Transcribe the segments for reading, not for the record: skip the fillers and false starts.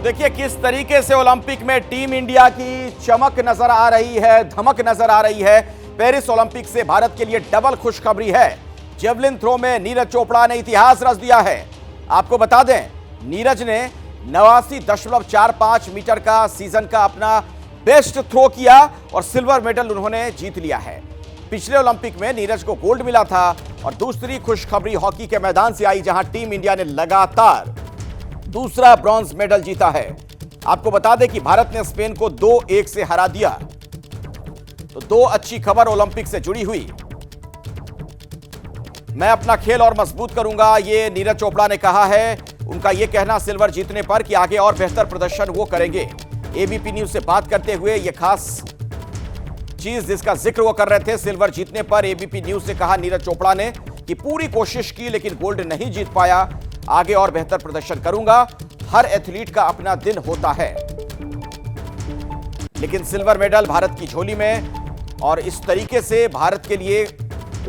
देखिए किस तरीके से ओलंपिक में टीम इंडिया की चमक नजर आ रही है, धमक नजर आ रही है। पेरिस ओलंपिक से भारत के लिए डबल खुशखबरी है। जेवलिन थ्रो में नीरज चोपड़ा ने इतिहास रच दिया है। आपको बता दें, नीरज ने 89.45 मीटर का सीजन का अपना बेस्ट थ्रो किया और सिल्वर मेडल उन्होंने जीत लिया है। पिछले ओलंपिक में नीरज को गोल्ड मिला था। और दूसरी खुशखबरी हॉकी के मैदान से आई, जहां टीम इंडिया ने लगातार दूसरा ब्रॉन्ज मेडल जीता है। आपको बता दें कि भारत ने स्पेन को 2-1 से हरा दिया। तो दो अच्छी खबर ओलंपिक से जुड़ी हुई। मैं अपना खेल और मजबूत करूंगा, ये नीरज चोपड़ा ने कहा है। उनका यह कहना सिल्वर जीतने पर कि आगे और बेहतर प्रदर्शन वो करेंगे। एबीपी न्यूज से बात करते हुए यह खास चीज जिसका जिक्र वो कर रहे थे, सिल्वर जीतने पर एबीपी न्यूज से कहा नीरज चोपड़ा ने कि पूरी कोशिश की लेकिन गोल्ड नहीं जीत पाया। आगे और बेहतर प्रदर्शन करूंगा। हर एथलीट का अपना दिन होता है, लेकिन सिल्वर मेडल भारत की झोली में। और इस तरीके से भारत के लिए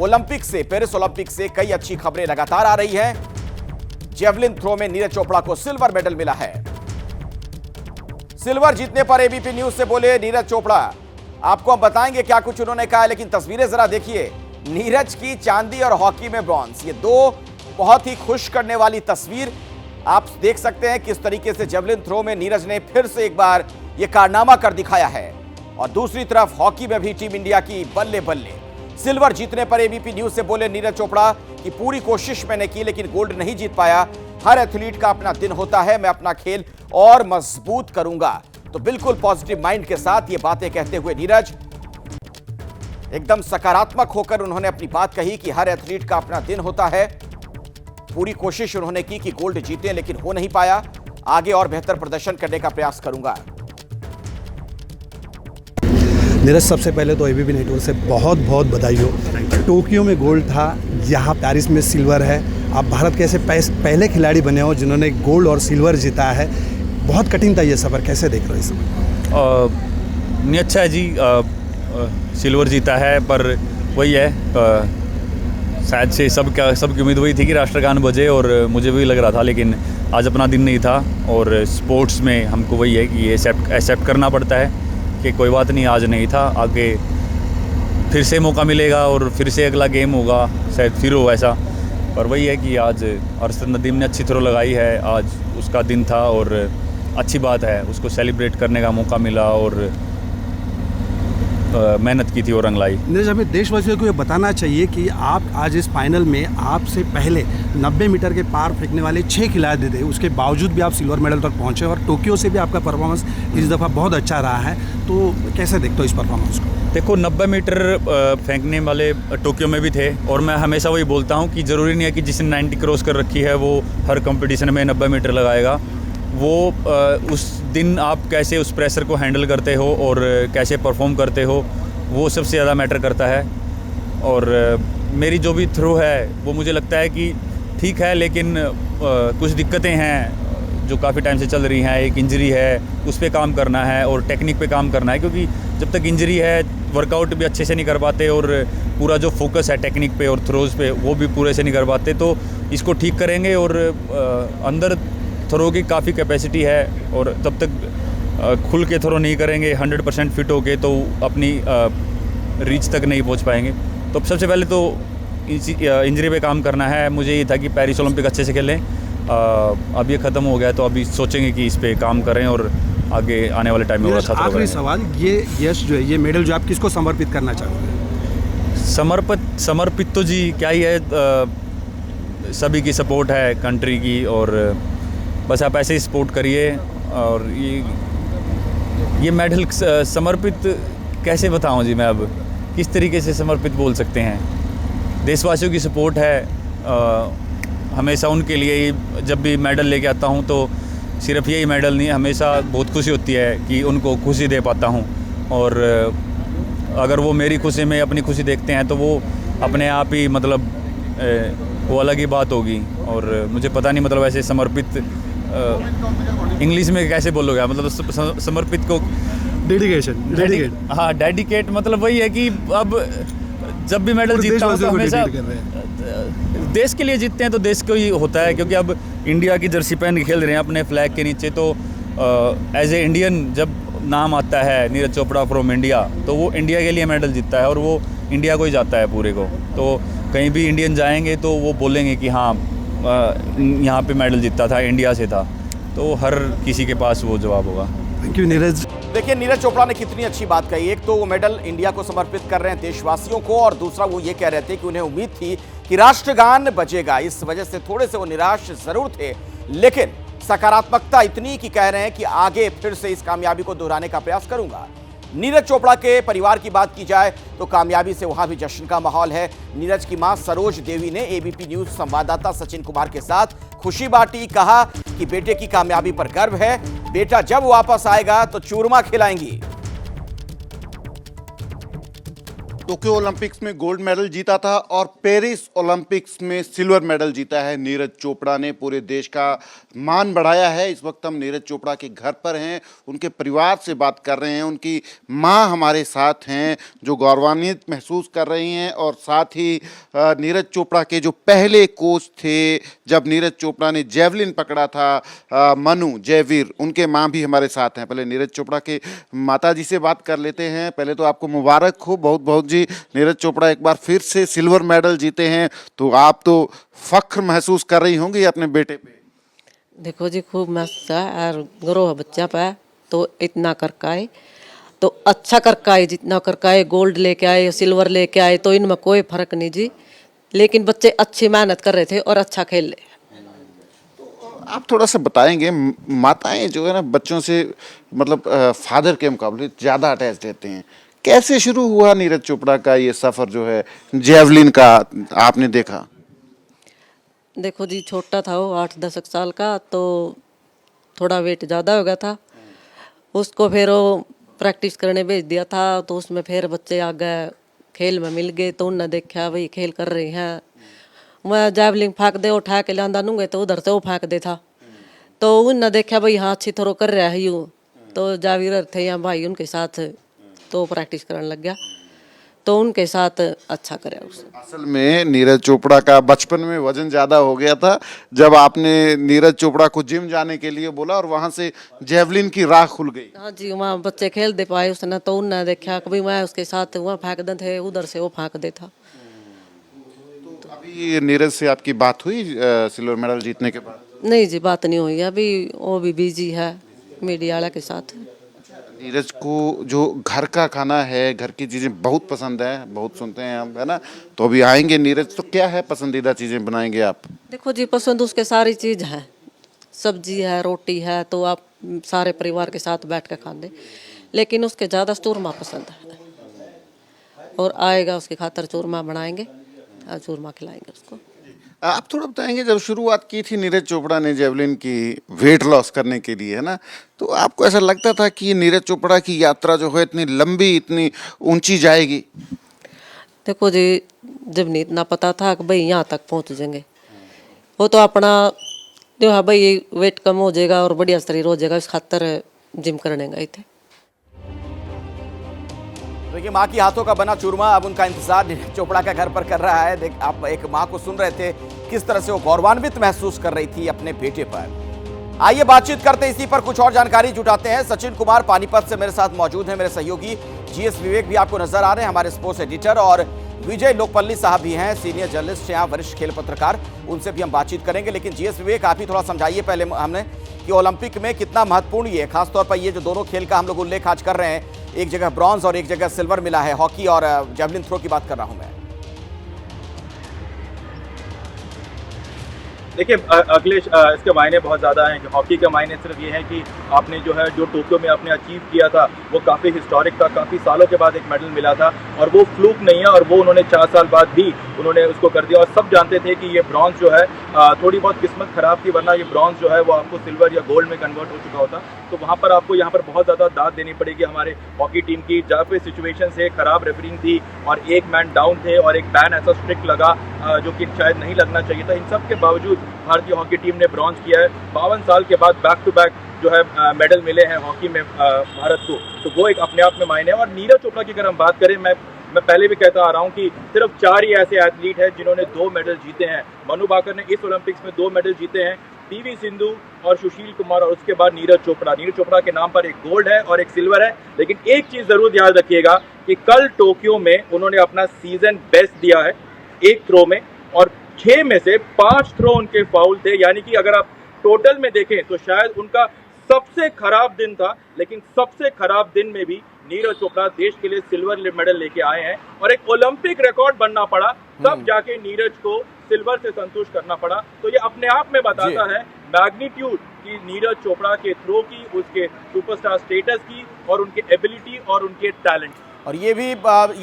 ओलंपिक से, पेरिस ओलंपिक से कई अच्छी खबरें लगातार आ रही हैं। जेवलिन थ्रो में नीरज चोपड़ा को सिल्वर मेडल मिला है। सिल्वर जीतने पर एबीपी न्यूज से बोले नीरज चोपड़ा। आपको हम बताएंगे क्या कुछ उन्होंने कहा, लेकिन तस्वीरें जरा देखिए। नीरज की चांदी और हॉकी में ब्रॉन्ज, ये दो बहुत ही खुश करने वाली तस्वीर आप देख सकते हैं। किस तरीके से जेवलिन थ्रो में नीरज ने फिर से एक बार यह कारनामा कर दिखाया है। और दूसरी तरफ हॉकी में भी टीम इंडिया की बल्ले बल्ले। सिल्वर जीतने पर एबीपी न्यूज से बोले नीरज चोपड़ा कि पूरी कोशिश मैंने की लेकिन गोल्ड नहीं जीत पाया। हर एथलीट का अपना दिन होता है, मैं अपना खेल और मजबूत करूंगा। तो बिल्कुल पॉजिटिव माइंड के साथ ये बातें कहते हुए नीरज एकदम सकारात्मक होकर उन्होंने अपनी बात कही कि हर एथलीट का अपना दिन होता है। पूरी कोशिश उन्होंने की कि गोल्ड जीते लेकिन हो नहीं पाया। आगे और बेहतर प्रदर्शन करने का प्रयास करूंगा। नीरज, सबसे पहले तो एबीपी नेटवर्क से बहुत बहुत बधाई हो। टोक्यो में गोल्ड था, यहाँ पेरिस में सिल्वर है। आप भारत के ऐसे पहले खिलाड़ी बने हो जिन्होंने गोल्ड और सिल्वर जीता है। बहुत कठिन था ये सफ़र, कैसे देख रहे हो इस समय? नहीं, अच्छा है जी। सिल्वर जीता है, पर वही है, शायद से सबकी उम्मीद वही थी कि राष्ट्रगान बजे, और मुझे भी लग रहा था, लेकिन आज अपना दिन नहीं था। और स्पोर्ट्स में हमको वही है कि ये एक्सेप्ट करना पड़ता है कि कोई बात नहीं, आज नहीं था, आगे फिर से मौका मिलेगा और फिर से अगला गेम होगा, शायद फिर हो ऐसा। पर वही है कि आज अरशद नदीम ने अच्छी थ्रो लगाई है, आज उसका दिन था और अच्छी बात है, उसको सेलिब्रेट करने का मौका मिला और मेहनत की थी और रंग लाई। नीरज, हमें देशवासियों को ये बताना चाहिए कि आप आज इस फाइनल में आपसे पहले 90 मीटर के पार फेंकने वाले 6 खिलाड़ी थे, उसके बावजूद भी आप सिल्वर मेडल तक पहुंचे और टोक्यो से भी आपका परफॉर्मेंस इस दफ़ा बहुत अच्छा रहा है। तो कैसे देखते हो इस परफॉर्मेंस को? देखो, 90 मीटर फेंकने वाले टोक्यो में भी थे, और मैं हमेशा वही बोलता हूँ कि ज़रूरी नहीं है कि जिसने 90 क्रॉस कर रखी है वो हर कंपटीशन में 90 मीटर लगाएगा। वो उस दिन आप कैसे उस प्रेशर को हैंडल करते हो और कैसे परफॉर्म करते हो, वो सबसे ज़्यादा मैटर करता है। और मेरी जो भी थ्रो है वो मुझे लगता है कि ठीक है, लेकिन कुछ दिक्कतें हैं जो काफ़ी टाइम से चल रही हैं। एक इंजरी है, उस पर काम करना है और टेक्निक पे काम करना है, क्योंकि जब तक इंजरी है वर्कआउट भी अच्छे से नहीं कर पाते और पूरा जो फोकस है टेक्निक पे और थ्रोज़ पे वो भी पूरे से नहीं कर पाते। तो इसको ठीक करेंगे और अंदर थ्रो की काफ़ी कैपेसिटी है, और तब तक खुल के थ्रो नहीं करेंगे 100% फिट होके तो अपनी रीच तक नहीं पहुंच पाएंगे। तो सबसे पहले तो इंजरी पे काम करना है। मुझे ये था कि पेरिस ओलंपिक अच्छे से खेलें। अब ये ख़त्म हो गया तो अभी सोचेंगे कि इस पे काम करें और आगे आने वाले टाइम में और अच्छा। आखिरी सवाल, ये यश जो है, ये मेडल जो आप किसको समर्पित करना चाहोगे? समर्पित तो जी क्या ही है, सभी की सपोर्ट है, कंट्री की, और बस आप ऐसे ही सपोर्ट करिए। और ये मेडल समर्पित कैसे बताऊं जी मैं, अब किस तरीके से समर्पित बोल सकते हैं। देशवासियों की सपोर्ट है हमेशा, उनके लिए ही जब भी मेडल लेके आता हूं तो सिर्फ यही मेडल नहीं, हमेशा बहुत खुशी होती है कि उनको खुशी दे पाता हूं। और अगर वो मेरी खुशी में अपनी खुशी देखते हैं तो वो अपने आप ही मतलब वो अलग ही बात होगी। और मुझे पता नहीं मतलब ऐसे समर्पित इंग्लिश में कैसे बोलोगे, मतलब समर्पित को डेडिकेट। हाँ, डेडिकेट मतलब वही है कि अब जब भी मेडल जीतता हूँ तो हमेशा देश के लिए जीतते हैं तो देश को ही होता है, क्योंकि अब इंडिया की जर्सी पहन के खेल रहे हैं अपने फ्लैग के नीचे, तो एज ए इंडियन जब नाम आता है नीरज चोपड़ा फ्रॉम इंडिया, तो वो इंडिया के लिए मेडल जीतता है और वो इंडिया को ही जाता है पूरे को। तो कहीं भी इंडियन जाएंगे तो वो बोलेंगे कि हाँ यहाँ पे मेडल जीता था, इंडिया से था, तो हर किसी के पास वो जवाब होगा। Thank you Neeraj. देखिए नीरज चोपड़ा ने कितनी अच्छी बात कही। एक तो वो मेडल इंडिया को समर्पित कर रहे हैं, देशवासियों को, और दूसरा वो ये कह रहे थे कि उन्हें उम्मीद थी कि राष्ट्रगान बजेगा। इस वजह से थोड़े से वो निराश जरूर थे, लेकिन सकारात्मकता इतनी कि कह रहे हैं कि आगे फिर से इस कामयाबी को दोहराने का प्रयास करूंगा। नीरज चोपड़ा के परिवार की बात की जाए तो कामयाबी से वहां भी जश्न का माहौल है। नीरज की मां सरोज देवी ने एबीपी न्यूज संवाददाता सचिन कुमार के साथ खुशी बांटी। कहा कि बेटे की कामयाबी पर गर्व है, बेटा जब वापस आएगा तो चूरमा खिलाएंगी। टोक्यो ओलंपिक्स में गोल्ड मेडल जीता था और पेरिस ओलंपिक्स में सिल्वर मेडल जीता है नीरज चोपड़ा ने। पूरे देश का मान बढ़ाया है। इस वक्त हम नीरज चोपड़ा के घर पर हैं, उनके परिवार से बात कर रहे हैं। उनकी मां हमारे साथ हैं जो गौरवान्वित महसूस कर रही हैं, और साथ ही नीरज चोपड़ा के जो पहले कोच थे जब नीरज चोपड़ा ने जेवलिन पकड़ा था, मनु जयवीर, उनके मां भी हमारे साथ हैं। पहले नीरज चोपड़ा के माता जी से बात कर लेते हैं। पहले तो आपको मुबारक हो बहुत बहुत जी। नीरज चोपड़ा एक बार फिर से सिल्वर मेडल जीते हैं, तो आप तो फख्र महसूस कर रही होंगी अपने बेटे पे। देखो जी खूब मस्त है और गर्व है बच्चा पे। तो इतना करके आए तो अच्छा करके आए, जितना करके आए, गोल्ड लेके आए, सिल्वर लेके आए, तो इनमें कोई फर्क नहीं जी। लेकिन बच्चे अच्छी मेहनत कर रहे थे और अच्छा खेल रहे। आप थोड़ा सा बताएंगे, माताएं जो है ना बच्चों से मतलब फादर के मुकाबले ज़्यादा अटैच रहते हैं। कैसे शुरू हुआ नीरज चोपड़ा का ये सफ़र जो है जेवलिन का, आपने देखा? देखो जी छोटा था वो 8-10 साल का, तो थोड़ा वेट ज़्यादा हो गया था। उसको फिर वो प्रैक्टिस करने भेज दिया था, तो उसमें फिर बच्चे आगे खेल में मिल गए, तो उनने देखा भाई खेल कर रही हैं। मैं जैवलिन फेंक दे उठा के लांदा नूंगे तो उधर से वो फेंक दे था, तो उनने देखा भाई हाँ अच्छी थोड़ा कर रहा है यूँ, तो जावीर थे यहाँ भाई उनके साथ, तो प्रैक्टिस करने लग गया, तो उनके साथ अच्छा करे उसने। असल में नीरज चोपड़ा का बचपन में वजन ज़्यादा हो गया था। जब आपने नीरज चोपड़ा को जिम जाने के लिए बोला और वहाँ से जेवलिन की राह खुल गई। हाँ जी, वहाँ बच्चे खेल दे पाए उसने, तो उनने देखा कि भाई मैं उसके साथ वहाँ फेंक दे थे, उधर से वो फेंक दे था। तो अभी नीरज से आपकी बात हुई सिल्वर मेडल जीतने के बाद? नहीं जी बात नहीं हुई, अभी वो भी बिजी है मीडिया वाला के साथ। नीरज को जो घर का खाना है, घर की चीज़ें बहुत पसंद है, बहुत सुनते हैं हम, है ना? तो अभी आएंगे नीरज, तो क्या है पसंदीदा चीज़ें बनाएंगे आप? देखो जी पसंद उसके सारी चीज़ है, सब्जी है, रोटी है, तो आप सारे परिवार के साथ बैठ कर खाते, लेकिन उसके ज़्यादा चूरमा पसंद है। और आएगा उसकी खातर चूरमा बनाएंगे और चूरमा खिलाएंगे उसको। आप थोड़ा बताएंगे, जब शुरुआत की थी नीरज चोपड़ा ने जेवलिन की वेट लॉस करने के लिए, है ना, तो आपको ऐसा लगता था कि नीरज चोपड़ा की यात्रा जो है इतनी लंबी, इतनी ऊंची जाएगी? देखो जी जब नहीं इतना पता था कि भाई यहाँ तक पहुँच जाएंगे, वो तो अपना जो है भाई वेट कम हो जाएगा और बढ़िया शरीर हो जाएगा, इस खातर जिम करने गए थे। देखिए मां की हाथों का बना चूरमा अब उनका इंतजार नीरज चोपड़ा का घर पर कर रहा है। देख आप एक मां को सुन रहे थे, किस तरह से वो गौरवान्वित महसूस कर रही थी अपने बेटे पर। आइए बातचीत करते इसी पर, कुछ और जानकारी जुटाते हैं। सचिन कुमार पानीपत से मेरे साथ मौजूद हैं, मेरे सहयोगी जीएस विवेक भी आपको नजर आ रहे हैं, हमारे स्पोर्ट्स एडिटर, और विजय लोकपल्ली साहब भी हैं, सीनियर जर्नलिस्ट यहाँ, वरिष्ठ खेल पत्रकार, उनसे भी हम बातचीत करेंगे। लेकिन जीएस विवेक आप ही थोड़ा समझाइए पहले हमने कि ओलंपिक में कितना महत्वपूर्ण ये है, खासतौर पर ये जो दोनों खेल का हम लोग उल्लेख आज कर रहे हैं, एक जगह ब्रॉन्ज और एक जगह सिल्वर मिला है, हॉकी और जेवलिन थ्रो की बात कर रहा हूं मैं। देखिए अखिलेश, इसके मायने बहुत ज़्यादा हैं। हॉकी के मायने सिर्फ ये है कि आपने जो टोक्यो में आपने अचीव किया था वो काफ़ी हिस्टोरिक था, काफ़ी सालों के बाद एक मेडल मिला था, और वो फ्लूक नहीं है, और वो उन्होंने 4 साल बाद भी उन्होंने उसको कर दिया। और सब जानते थे कि ये ब्रॉन्ज जो है थोड़ी बहुत किस्मत खराब थी, वरना ये ब्रॉन्ज जो है वो आपको सिल्वर या गोल्ड में कन्वर्ट हो चुका होता। तो वहाँ पर आपको यहाँ पर बहुत ज़्यादा दाद देनी पड़ेगी हमारे हॉकी टीम की, जहाँ पे सिचुएशन से खराब रेफरिंग थी और एक मैन डाउन थे और एक बैन ऐसा स्ट्रिक्ट लगा जो कि शायद नहीं लगना चाहिए था। इन सब के बावजूद भारतीय हॉकी टीम ने ब्रॉन्ज किया है। 52 साल के बाद बैक टू बैक जो है मेडल मिले हैं हॉकी में भारत को, तो वो एक अपने आप में मायने है। और नीरज चोपड़ा की अगर हम बात करें, मैं पहले भी कहता आ रहा हूँ कि सिर्फ 4 ही ऐसे एथलीट हैं जिन्होंने 2 मेडल जीते हैं। मनु भाकर ने इस ओलंपिक्स में 2 मेडल जीते हैं, पीवी सिंधु और सुशील कुमार और उसके बाद नीरज चोपड़ा के नाम पर एक गोल्ड है और एक सिल्वर है। लेकिन एक चीज जरूर याद रखिएगा कि कल टोक्यो में उन्होंने अपना सीजन बेस्ट दिया है एक थ्रो में, और 6 में से 5 थ्रो उनके फाउल थे, यानी कि अगर आप टोटल में देखें तो शायद उनका सबसे खराब दिन था। लेकिन सबसे खराब दिन में भी नीरज चोपड़ा देश के लिए सिल्वर मेडल लेके आए हैं और एक ओलंपिक रिकॉर्ड बनना पड़ा, तब जाके नीरज को सिल्वर से संतुष्ट करना पड़ा। तो ये अपने आप में बताता है मैग्नीट्यूड की नीरज चोपड़ा के थ्रो की, उसके सुपरस्टार स्टेटस की और उनके एबिलिटी और उनके टैलेंट। और ये भी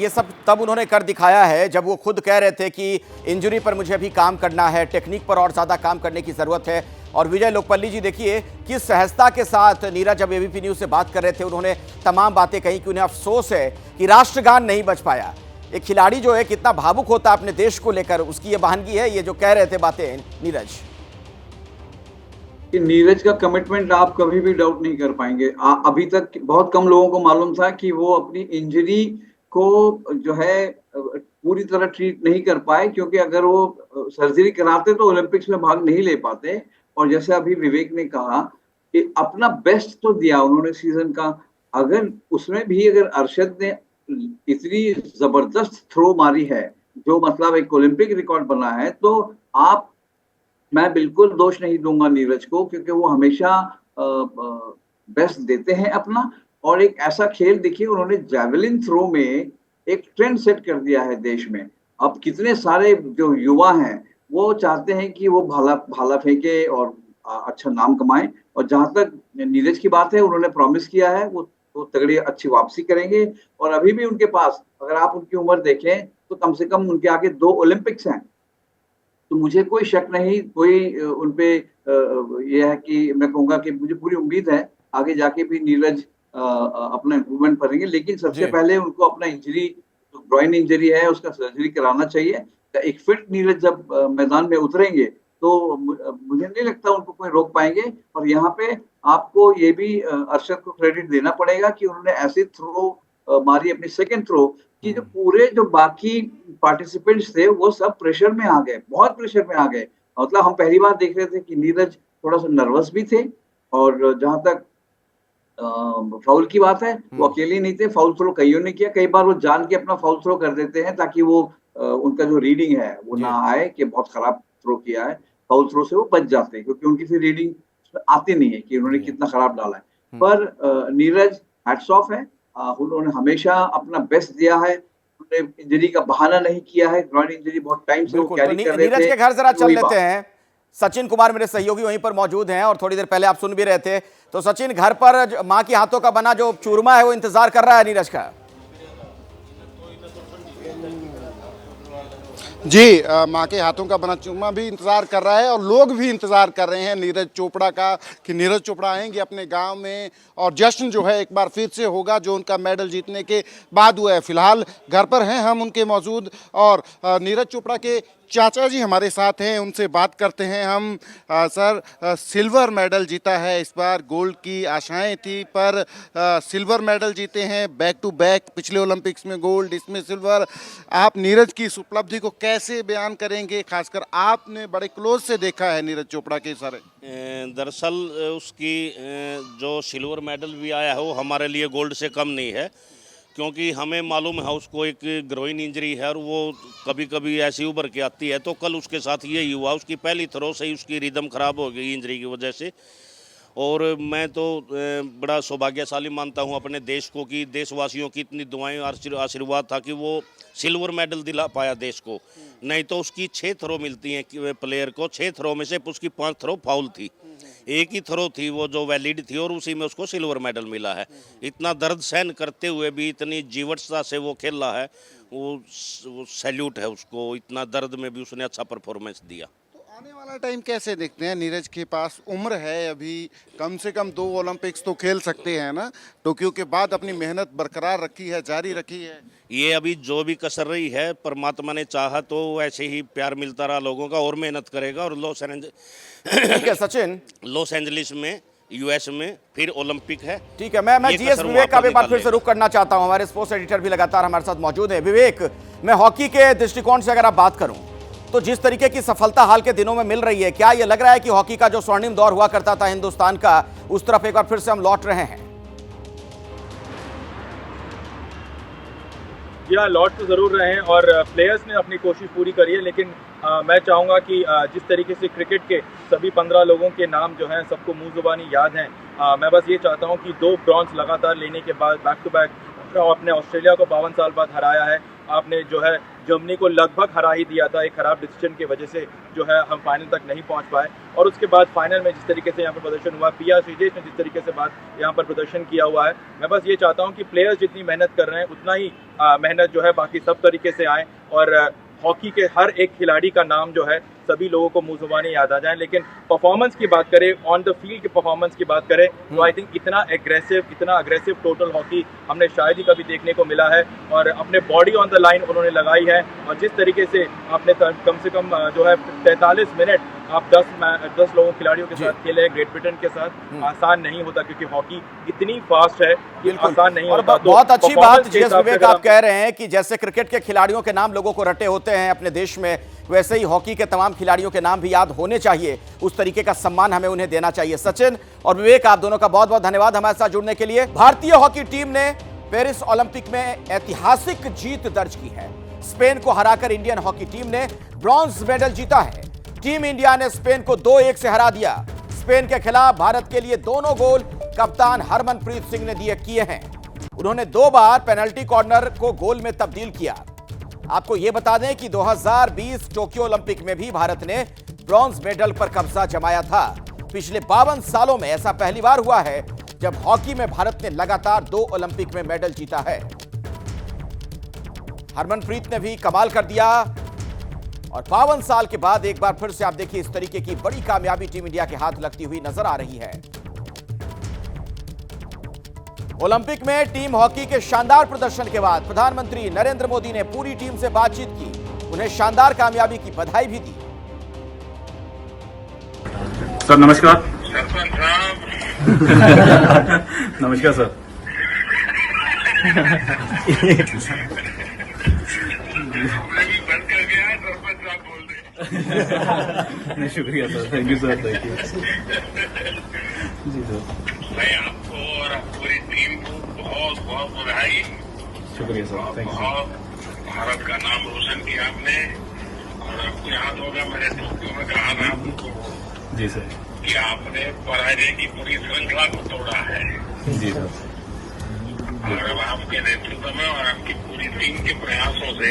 ये सब तब उन्होंने कर दिखाया है जब वो खुद कह रहे थे कि इंजरी पर मुझे अभी काम करना है, टेक्निक पर और ज़्यादा काम करने की ज़रूरत है। और विजय लोकपल्ली जी देखिए किस सहजता के साथ नीरज जब एबीपी न्यूज़ से बात कर रहे थे उन्होंने तमाम बातें कही कि उन्हें अफसोस है कि राष्ट्रगान नहीं बच पाया। एक खिलाड़ी जो है कितना भावुक होता है अपने देश को लेकर, उसकी ये बहानगी है ये जो कह रहे थे बातें नीरज। कि नीरज का कमिटमेंट आप कभी भी डाउट नहीं कर पाएंगे। अभी तक बहुत कम लोगों को मालूम था कि वो अपनी इंजरी को जो है पूरी तरह ट्रीट नहीं कर पाए, क्योंकि अगर वो सर्जरी कराते तो ओलंपिक्स में भाग नहीं ले पाते। और जैसे अभी विवेक ने कहा कि अपना बेस्ट तो दिया उन्होंने सीजन का, अगर उसमें भी अगर अरशद ने इतनी जबरदस्त थ्रो मारी है जो मतलब एक ओलंपिक रिकॉर्ड बना है, तो मैं बिल्कुल दोष नहीं दूंगा नीरज को, क्योंकि वो हमेशा बेस्ट देते हैं अपना। और एक ऐसा खेल देखिए उन्होंने जैवलिन थ्रो में एक ट्रेंड सेट कर दिया है देश में। अब कितने सारे जो युवा हैं वो चाहते हैं कि वो भाला फेंके और अच्छा नाम कमाएं। और जहां तक नीरज की बात है, उन्होंने प्रॉमिस किया है वो तगड़ी अच्छी वापसी करेंगे। और अभी भी उनके पास अगर आप उनकी उम्र देखें तो कम से कम उनके आगे 2 ओलंपिक्स हैं। तो मुझे कोई शक नहीं, कोई उनपे यह है कि मैं कहूँगा कि मुझे पूरी उम्मीद है आगे जाके भी नीरज अपना इम्प्रूवमेंट करेंगे। लेकिन सबसे पहले उनको अपना इंजरी, जो ग्रॉइन इंजरी है उसका सर्जरी कराना चाहिए। एक फिट नीरज जब मैदान में उतरेंगे तो मुझे नहीं लगता उनको कोई रोक पाएंगे। और यहाँ पे आपको ये भी अरशद को क्रेडिट देना पड़ेगा कि उन्होंने ऐसी थ्रो मारी अपनी सेकंड थ्रो कि जो पूरे जो बाकी पार्टिसिपेंट्स थे वो सब प्रेशर में आ गए, बहुत प्रेशर में आ गए। मतलब हम पहली बार देख रहे थे कि नीरज थोड़ा सा नर्वस भी थे। और जहां तक फाउल की बात है, वो अकेले नहीं थे, फाउल थ्रो कईयों ने किया। कई बार वो जान के अपना फाउल थ्रो कर देते हैं ताकि वो उनका जो रीडिंग है वो ना आए कि बहुत खराब थ्रो किया है। फाउल थ्रो से वो बच जाते हैं क्योंकि उनकी फिर रीडिंग आती नहीं है कि उन्होंने कितना खराब डाला है। पर नीरज हैट्स ऑफ है, उन्होंने हमेशा अपना बेस्ट दिया है। उन्होंने इंजरी का बहाना नहीं किया है, ग्रॉइन इंजरी बहुत टाइम से वो कैरी कर रहे थे। नीरज के घर जरा चल लेते हैं। सचिन कुमार मेरे सहयोगी वहीं पर मौजूद हैं और थोड़ी देर पहले आप सुन भी रहे थे। तो सचिन, घर पर मां के हाथों का बना जो चूरमा है वो इंतजार कर रहा है नीरज का। जी, माँ के हाथों का बना चूरमा भी इंतज़ार कर रहा है और लोग भी इंतज़ार कर रहे हैं नीरज चोपड़ा का कि नीरज चोपड़ा आएंगे अपने गांव में और जश्न जो है एक बार फिर से होगा जो उनका मेडल जीतने के बाद हुआ है। फिलहाल घर पर हैं हम उनके मौजूद और नीरज चोपड़ा के चाचा जी हमारे साथ हैं, उनसे बात करते हैं हम। सर, सिल्वर मेडल जीता है इस बार, गोल्ड की आशाएं थी पर सिल्वर मेडल जीते हैं बैक टू बैक। पिछले ओलंपिक्स में गोल्ड, इसमें सिल्वर। आप नीरज की इस उपलब्धि को कैसे बयान करेंगे, खासकर आपने बड़े क्लोज से देखा है नीरज चोपड़ा के सारे? दरअसल उसकी जो सिल्वर मेडल भी आया है वो हमारे लिए गोल्ड से कम नहीं है, क्योंकि हमें मालूम है उसको एक ग्रोइन इंजरी है और वो कभी कभी ऐसी उभर के आती है। तो कल उसके साथ यही हुआ, उसकी पहली थ्रो से ही उसकी रिदम खराब हो गई इंजरी की वजह से। और मैं तो बड़ा सौभाग्यशाली मानता हूँ अपने देश को कि देशवासियों की इतनी दुआएं आशीर्वाद था कि वो सिल्वर मेडल दिला पाया देश को। नहीं तो उसकी 6 थ्रो मिलती हैं प्लेयर को, 6 थ्रो में से उसकी 5 थ्रो फाउल थी, एक ही थ्रो थी वो जो वैलिड थी और उसी में उसको सिल्वर मेडल मिला है। इतना दर्द सहन करते हुए भी इतनी जीवटता से वो खेल रहा है, वो सैल्यूट है उसको। इतना दर्द में भी उसने अच्छा परफॉर्मेंस दिया। आने वाला टाइम कैसे देखते हैं? नीरज के पास उम्र है अभी, कम से कम 2 ओलंपिक्स तो खेल सकते हैं ना। टोक्यो के बाद अपनी मेहनत बरकरार रखी है, जारी रखी है। ये अभी जो भी कसर रही है, परमात्मा ने चाहा तो ऐसे ही प्यार मिलता रहा लोगों का और मेहनत करेगा। और ठीक है सचिन, लॉस एंजलिस में यूएस में फिर ओलंपिक है। ठीक है, मैं जीएस विवेक का भी बात फिर से रुख करना चाहता हूं। हमारे स्पोर्ट्स एडिटर भी लगातार हमारे साथ मौजूद है। विवेक, मैं हॉकी के दृष्टिकोण से अगर आप बात करूं तो जिस तरीके की सफलता हाल के दिनों में मिल रही है, क्या ये लग रहा है कि हॉकी का जो स्वर्णिम दौर हुआ करता था हिंदुस्तान का, उस तरफ एक बार फिर से हम लौट रहे हैं? या लौट तो ज़रूर रहे हैं और प्लेयर्स ने अपनी कोशिश पूरी करी है, लेकिन मैं चाहूँगा कि जिस तरीके से क्रिकेट के सभी 15 लोगों के नाम जो हैं सबको मुँह ज़ुबानी याद हैं, मैं बस ये चाहता हूँ कि 2 ब्रॉन्ज लगातार लेने के बाद बैक टू बैक आपने ऑस्ट्रेलिया को 52 साल बाद हराया है, आपने जो है जर्मनी को लगभग हरा ही दिया था एक खराब डिसीजन की वजह से, जो है हम फाइनल तक नहीं पहुंच पाए, और उसके बाद फाइनल में जिस तरीके से यहाँ पर प्रदर्शन हुआ, पिया श्रीजेश ने जिस तरीके से यहाँ पर प्रदर्शन किया हुआ है, मैं बस ये चाहता हूँ कि प्लेयर्स जितनी मेहनत कर रहे हैं उतना ही मेहनत जो है बाकी सब तरीके से आए और हॉकी के हर एक खिलाड़ी का नाम जो है सभी लोगों को मुँह ज़ुबानी याद आ जाए। लेकिन परफॉर्मेंस की बात करें, ऑन द फील्ड की परफॉर्मेंस की बात करें, तो आई थिंक इतना अग्रेसिव टोटल हॉकी हमने शायद ही कभी देखने को मिला है, और अपने बॉडी ऑन द लाइन उन्होंने लगाई है, और जिस तरीके से आपने कम से कम जो है 43 मिनट आप 10 लोगों खिलाड़ियों के साथ खेले ग्रेट ब्रिटेन के साथ, आसान नहीं होता क्योंकि हॉकी इतनी फास्ट है कि आसान नहीं होता। बहुत अच्छी बात जीएस विवेक आप कह रहे हैं कि जैसे क्रिकेट के खिलाड़ियों के नाम लोगों को रटे होते हैं अपने देश में, वैसे ही हॉकी के तमाम खिलाड़ियों के नाम भी याद होने चाहिए, उस तरीके का सम्मान हमें उन्हें देना चाहिए। सचिन और विवेक, आप दोनों का बहुत बहुत धन्यवाद हमारे साथ जुड़ने के लिए। भारतीय हॉकी टीम ने पेरिस ओलंपिक में ऐतिहासिक जीत दर्ज की है। स्पेन को हराकर इंडियन हॉकी टीम ने ब्रॉन्ज मेडल जीता है। टीम इंडिया ने स्पेन को 2-1 से हरा दिया। स्पेन के खिलाफ भारत के लिए दोनों गोल कप्तान हरमनप्रीत सिंह ने किए हैं। उन्होंने 2 बार पेनल्टी कॉर्नर को गोल में तब्दील किया। आपको यह बता दें कि 2020 टोक्यो ओलंपिक में भी भारत ने ब्रॉन्ज मेडल पर कब्जा जमाया था। पिछले 52 सालों में ऐसा पहली बार हुआ है जब हॉकी में भारत ने लगातार 2 ओलंपिक में मेडल जीता है। हरमनप्रीत ने भी कमाल कर दिया और 52 साल के बाद एक बार फिर से आप देखिए इस तरीके की बड़ी कामयाबी टीम इंडिया के हाथ लगती हुई नजर आ रही है। ओलंपिक में टीम हॉकी के शानदार प्रदर्शन के बाद प्रधानमंत्री नरेंद्र मोदी ने पूरी टीम से बातचीत की, उन्हें शानदार कामयाबी की बधाई भी दी। सर नमस्कार। नमस्कार सर। नहीं शुक्रिया sir, thank you sir, thank you. जी सर, मैं आपको और पूरी टीम को बहुत बहुत बधाई। शुक्रिया सर, थैंक यू। बहुत भारत का नाम रोशन किया आपने, और आपको याद होगा मैंने टोक्यो में कहा था आपको जी सर कि आपने पराजय की पूरी श्रृंखला को तोड़ा है। जी सर, और अब आपके नेतृत्व में और आपकी पूरी टीम के प्रयासों से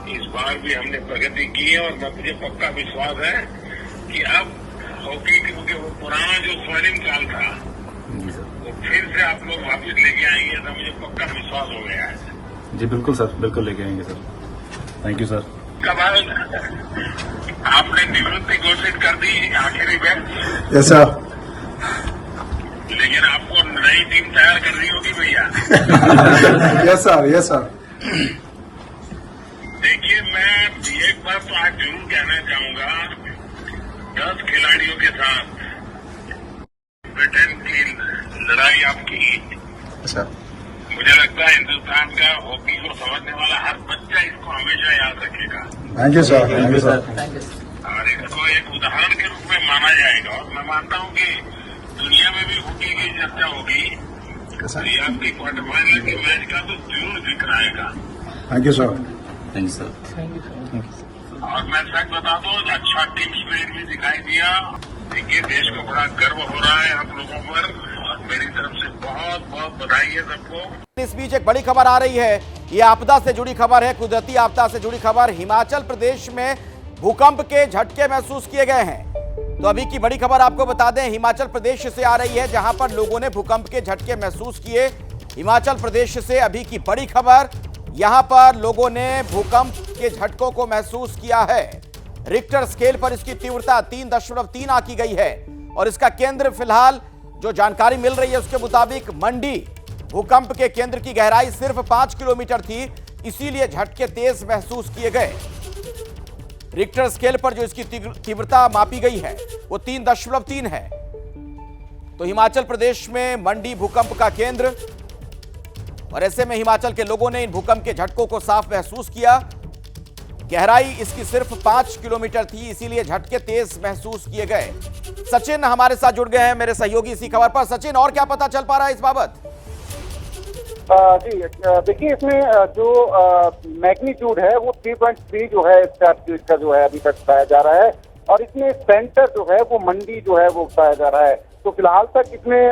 इस बार भी हमने प्रगति की है, और मुझे पक्का विश्वास है कि अब हॉकी क्योंकि वो पुराना जो स्वर्णिम काल था वो फिर से आप लोग वापस लेके आएंगे, तो मुझे पक्का विश्वास हो गया है। जी बिल्कुल सर, बिल्कुल लेके आएंगे सर, थैंक यू सर। कब आपने निवृत्ति घोषित कर दी आखिरी में? Yes sir. लेकिन आपको नई टीम तैयार करनी होगी भैया। Yes sir, yes sir. देखिए, मैं एक बार तो आज जरूर कहना चाहूंगा, 10 खिलाड़ियों के साथ ब्रिटेन की लड़ाई आपकी, अच्छा, मुझे लगता है हिंदुस्तान का हॉकी को समझने वाला हर बच्चा इसको हमेशा याद रखेगा। Thank you sir, thank you sir. और इसको एक उदाहरण के रूप में माना जाएगा, और मैं मानता हूं कि दुनिया में भी हॉकी की चर्चा होगी, तो ये आपकी क्वार्टर फाइनल के मैच का तो जरूर जिक्र आएगा। Thank you sir, thank you sir. और मैं सच बता दूं, अच्छा टीम स्पिरिट भी दिखाई दिया। देखिए, देश को बड़ा गर्व हो रहा है आप लोगों पर, और मेरी तरफ से बहुत बहुत बधाई है सबको। इस बीच एक बड़ी खबर आ रही है, ये आपदा से जुड़ी खबर है, कुदरती आपदा से जुड़ी खबर। हिमाचल प्रदेश में भूकंप के झटके महसूस किए गए हैं। तो अभी की बड़ी खबर आपको बता दें, हिमाचल प्रदेश से आ रही है, जहां पर लोगों ने भूकंप के झटके महसूस किए। हिमाचल प्रदेश से अभी की बड़ी खबर, यहां पर लोगों ने भूकंप के झटकों को महसूस किया है। रिक्टर स्केल पर इसकी तीव्रता 3.3 आंकी गई है, और इसका केंद्र फिलहाल जो जानकारी मिल रही है उसके मुताबिक मंडी। भूकंप के केंद्र की गहराई सिर्फ 5 किलोमीटर थी, इसीलिए झटके तेज महसूस किए गए। रिक्टर स्केल पर जो इसकी तीव्रता मापी गई है वो 3.3 है। तो हिमाचल प्रदेश में मंडी भूकंप का केंद्र, और ऐसे में हिमाचल के लोगों ने इन भूकंप के झटकों को साफ महसूस किया। गहराई इसकी सिर्फ 5 किलोमीटर थी, इसीलिए झटके तेज महसूस किए गए। सचिन हमारे साथ जुड़ गए हैं, मेरे सहयोगी इसी खबर पर। सचिन, और क्या पता चल पा रहा है इस बाबत? जी देखिए, इसमें जो मैग्नीट्यूड है वो 3.3 जो है इसका जो है अभी तक बताया जा रहा है, और इसमें सेंटर जो है वो मंडी जो है वो बताया जा रहा है। तो फिलहाल तक इसमें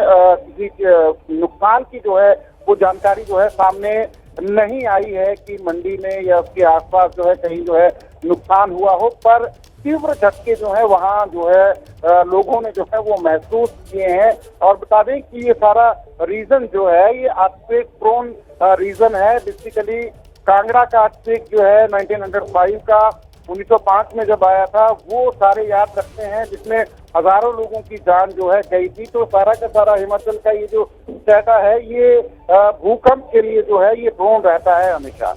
किसी नुकसान की जो है वो जानकारी जो है सामने नहीं आई है कि मंडी में या उसके आसपास जो है कहीं जो है नुकसान हुआ हो, पर तीव्र झटके जो है वहाँ जो है लोगों ने जो है वो महसूस किए हैं। और बता दें कि ये सारा रीजन जो है ये अर्थक्वेक प्रोन रीजन है। बेसिकली कांगड़ा का अर्थक्वेक जो है 1905 का 1905 में जब आया था वो सारे याद रखते हैं, जिसमें हजारों लोगों की जान जो है गई थी। तो सारा का सारा हिमाचल का ये जो डाटा है ये भूकंप के लिए जो है ये प्रोन रहता है हमेशा।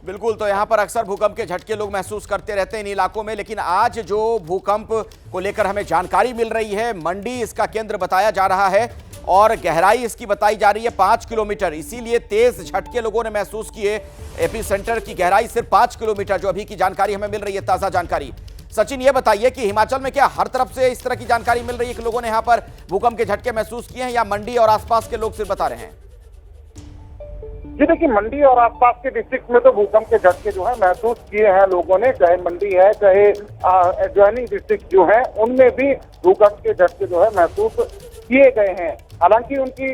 बिल्कुल, तो यहाँ पर अक्सर भूकंप के झटके लोग महसूस करते रहते हैं इन इलाकों में, लेकिन आज जो भूकंप को लेकर हमें जानकारी मिल रही है, मंडी इसका केंद्र बताया जा रहा है और गहराई इसकी बताई जा रही है 5 किलोमीटर, इसीलिए तेज झटके लोगों ने महसूस किए। एपी सेंटर की गहराई सिर्फ 5 किलोमीटर, जो अभी की जानकारी हमें मिल रही है, ताजा जानकारी। सचिन, ये बताइए कि हिमाचल में क्या हर तरफ से इस तरह की जानकारी मिल रही है कि लोगों ने यहाँ पर भूकंप के झटके महसूस किए हैं, या मंडी और आसपास के लोग सिर्फ बता रहे हैं? जी देखिए, मंडी और आसपास के डिस्ट्रिक्ट में तो भूकंप के झटके जो है महसूस किए हैं लोगों ने, चाहे मंडी है चाहे एडजॉइनिंग डिस्ट्रिक्ट जो है उनमें भी भूकंप के झटके जो है महसूस किए गए हैं। हालांकि उनकी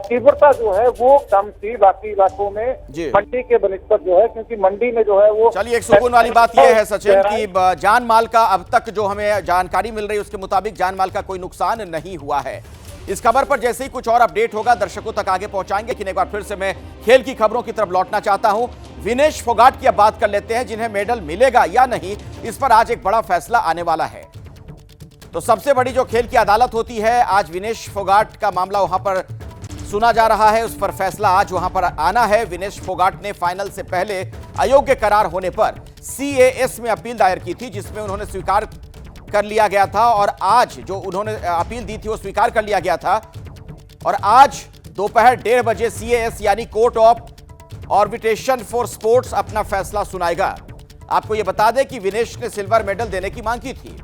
तीव्रता जो है वो कम थी बाकी इलाकों में मंडी के बनिस्बत जो है, क्योंकि मंडी में जो है वो। चलिए, एक सुकून वाली बात यह है सचिन कि जान माल का अब तक जो हमें जानकारी मिल रही है उसके मुताबिक जान माल का कोई नुकसान नहीं हुआ है। इस खबर पर जैसे ही कुछ और अपडेट होगा दर्शकों तक आगे पहुंचाएंगे। लेकिन एक बार फिर से मैं खेल की खबरों की तरफ लौटना चाहता हूं। विनेश फोगाट की अब बात कर लेते हैं, जिन्हें मेडल मिलेगा या नहीं इस पर आज एक बड़ा फैसला आने वाला है। तो सबसे बड़ी जो खेल की अदालत होती है, आज विनेश फोगाट का मामला वहां पर सुना जा रहा है, उस पर फैसला आज वहां पर आना है। विनेश फोगाट ने फाइनल से पहले अयोग्य करार होने पर CAS में अपील दायर की थी, जिसमें उन्होंने स्वीकार कर लिया गया था, और आज जो उन्होंने अपील दी थी वो स्वीकार कर लिया गया था। और आज दोपहर 1:30 बजे CAS यानी court of arbitration for sports अपना फैसला सुनाएगा। आपको यह बता दें कि विनेश ने सिल्वर मेडल देने की मांग की थी।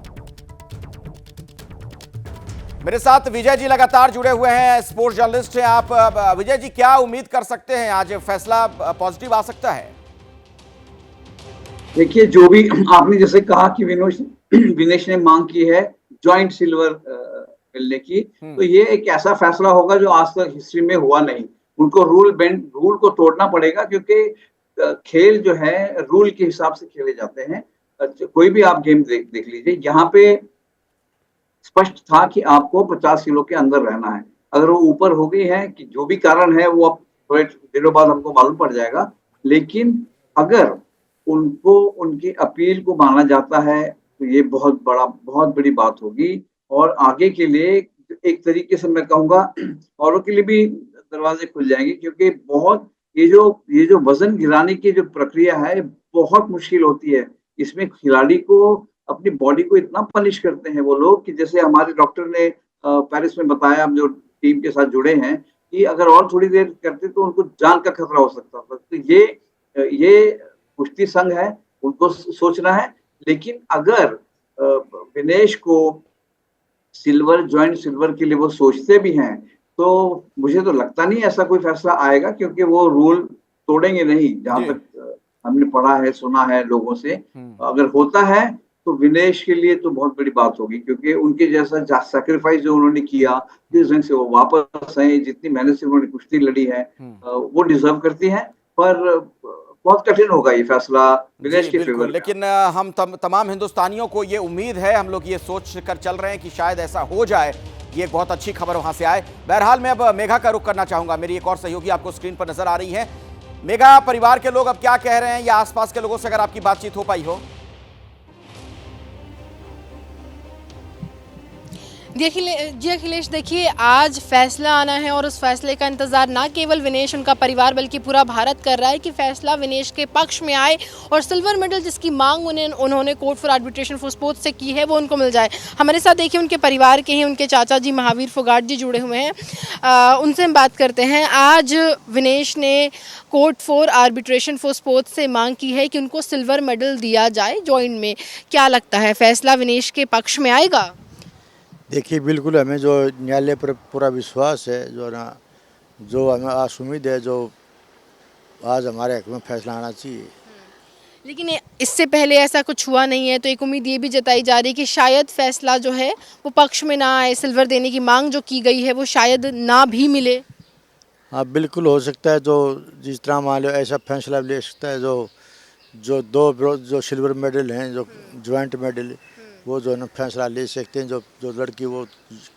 मेरे साथ विजय जी लगातार जुड़े हुए हैं, स्पोर्ट्स जर्नलिस्ट हैं आप। विजय जी, क्या उम्मीद कर सकते हैं, आज फैसला पॉजिटिव आ सकता है? देखिए, जो भी आपने जैसे कहा कि विनेश ने मांग की है जॉइंट सिल्वर मिलने की, तो ये एक ऐसा फैसला होगा जो आज तक हिस्ट्री में हुआ नहीं। उनको रूल को तोड़ना पड़ेगा, क्योंकि खेल जो है रूल के हिसाब से खेले जाते हैं। कोई भी आप गेम देख लीजिए, यहाँ पे स्पष्ट था कि आपको 50 किलो के अंदर रहना है। अगर वो ऊपर हो गई है कि जो भी कारण है वो अब थोड़े दिनों बाद हमको मालूम पड़ जाएगा, लेकिन अगर उनको उनकी अपील को माना जाता है तो ये बहुत बड़ी बात होगी, और आगे के लिए एक तरीके से मैं कहूँगा औरों के लिए भी दरवाजे खुल जाएंगे, क्योंकि बहुत ये जो वजन गिराने की जो प्रक्रिया है बहुत मुश्किल होती है। इसमें खिलाड़ी को अपनी बॉडी को इतना पनिश करते हैं वो लोग, कि जैसे हमारे डॉक्टर ने पेरिस में बताया, हम जो टीम के साथ जुड़े हैं, कि अगर और थोड़ी देर करते तो उनको जान का खतरा हो सकता था। तो ये कुश्ती संघ है, उनको सोचना है। लेकिन अगर विनेश को जॉइंट सिल्वर के लिए वो सोचते भी हैं, तो मुझे तो लगता नहीं ऐसा कोई फैसला आएगा, क्योंकि वो रूल तोड़ेंगे नहीं, जहां तक हमने पढ़ा है सुना है लोगों से। अगर होता है तो विनेश के लिए तो बहुत बड़ी बात होगी, क्योंकि उनके जैसा सैक्रिफाइस जो उन्होंने किया, जिस ढंग से वो वापस आए, जितनी मेहनत से उन्होंने कुश्ती लड़ी है, वो डिजर्व करती है। पर बहुत कठिन होगा ये फैसला विनेश के फेवर। लेकिन हम तमाम हिंदुस्तानियों को ये उम्मीद है, हम लोग ये सोच कर चल रहे हैं कि शायद ऐसा हो जाए, ये बहुत अच्छी खबर वहां से आए। बहरहाल मैं अब मेघा का रुख करना चाहूंगा, मेरी एक और सहयोगी आपको स्क्रीन पर नजर आ रही है। मेघा, परिवार के लोग अब क्या कह रहे हैं, या आसपास के लोगों से अगर आपकी बातचीत हो पाई हो? जी अखिलेश, देखिए आज फैसला आना है और उस फैसले का इंतज़ार ना केवल विनेश उनका परिवार बल्कि पूरा भारत कर रहा है कि फैसला विनेश के पक्ष में आए और सिल्वर मेडल जिसकी मांग उन्होंने court for arbitration for sports से की है वो उनको मिल जाए। हमारे साथ देखिए उनके परिवार के हैं, उनके चाचा जी महावीर फोगाट जी जुड़े हुए हैं, उनसे हम बात करते हैं। आज विनेश ने court for arbitration for sports से मांग की है कि उनको सिल्वर मेडल दिया जाए जॉइंट में। क्या लगता है फैसला विनेश के पक्ष में आएगा? देखिए, बिल्कुल हमें जो न्यायालय पर पूरा विश्वास है, जो ना जो हमें आज उम्मीद है, जो आज हमारे हक में फैसला आना चाहिए। लेकिन इससे पहले ऐसा कुछ हुआ नहीं है, तो एक उम्मीद ये भी जताई जा रही है कि शायद फैसला जो है वो पक्ष में ना आए, सिल्वर देने की मांग जो की गई है वो शायद ना भी मिले। हाँ, बिल्कुल हो सकता है, जो जिस तरह मान लो ऐसा फैसला ले सकता है। जो दो जो सिल्वर मेडल हैं, जो ज्वाइंट मेडल, वो जो है ना फैसला ले सकते हैं। जो लड़की वो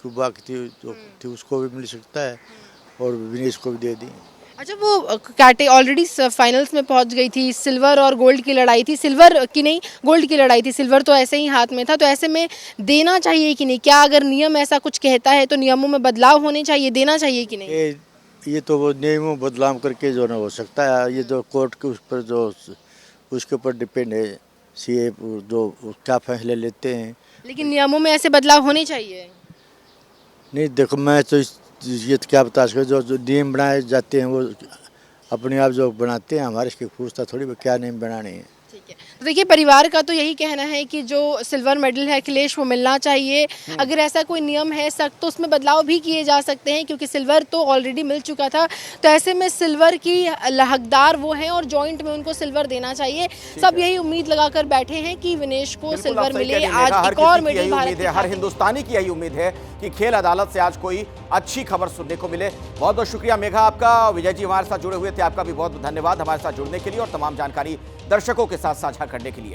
क्यूबा की थी उसको भी मिल सकता है और विनेश को भी दे दी। अच्छा, वो कैटे ऑलरेडी फाइनल्स में पहुंच गई थी, सिल्वर और गोल्ड की लड़ाई थी, सिल्वर की नहीं गोल्ड की लड़ाई थी, सिल्वर तो ऐसे ही हाथ में था, तो ऐसे में देना चाहिए कि नहीं? क्या अगर नियम ऐसा कुछ कहता है तो नियमों में बदलाव होने चाहिए, देना चाहिए कि नहीं? ये तो वो नियमों बदलाव करके जो ना हो सकता है। ये जो कोर्ट के उस पर जो उसके ऊपर डिपेंड है, सीए जो क्या फैसले लेते हैं। लेकिन नियमों में ऐसे बदलाव होने चाहिए। नहीं, देखो मैं तो ये तो क्या बता सकता, जो नियम बनाए जाते हैं वो अपने आप जो बनाते हैं, हमारे इसकी पूछता थोड़ी क्या नियम बनाने हैं। ठीक है, तो देखिए परिवार का तो यही कहना है कि जो सिल्वर मेडल है अखिलेश वो मिलना चाहिए। अगर ऐसा कोई नियम है सख्त तो उसमें बदलाव भी किए जा सकते हैं, क्योंकि सिल्वर तो ऑलरेडी मिल चुका था, तो ऐसे में सिल्वर की हकदार वो हैं और जॉइंट में उनको सिल्वर देना चाहिए। सब यही उम्मीद लगाकर बैठे हैं कि विनेश को सिल्वर मिले। आज एक और मेडल भारत के हर हिंदुस्तानी की यही उम्मीद है कि खेल अदालत से आज कोई अच्छी खबर सुनने को मिले। बहुत बहुत शुक्रिया मेघा आपका। विजय जी हमारे साथ जुड़े हुए थे, आपका भी बहुत धन्यवाद हमारे साथ जुड़ने के लिए और तमाम जानकारी दर्शकों के साथ साझा करने के लिए।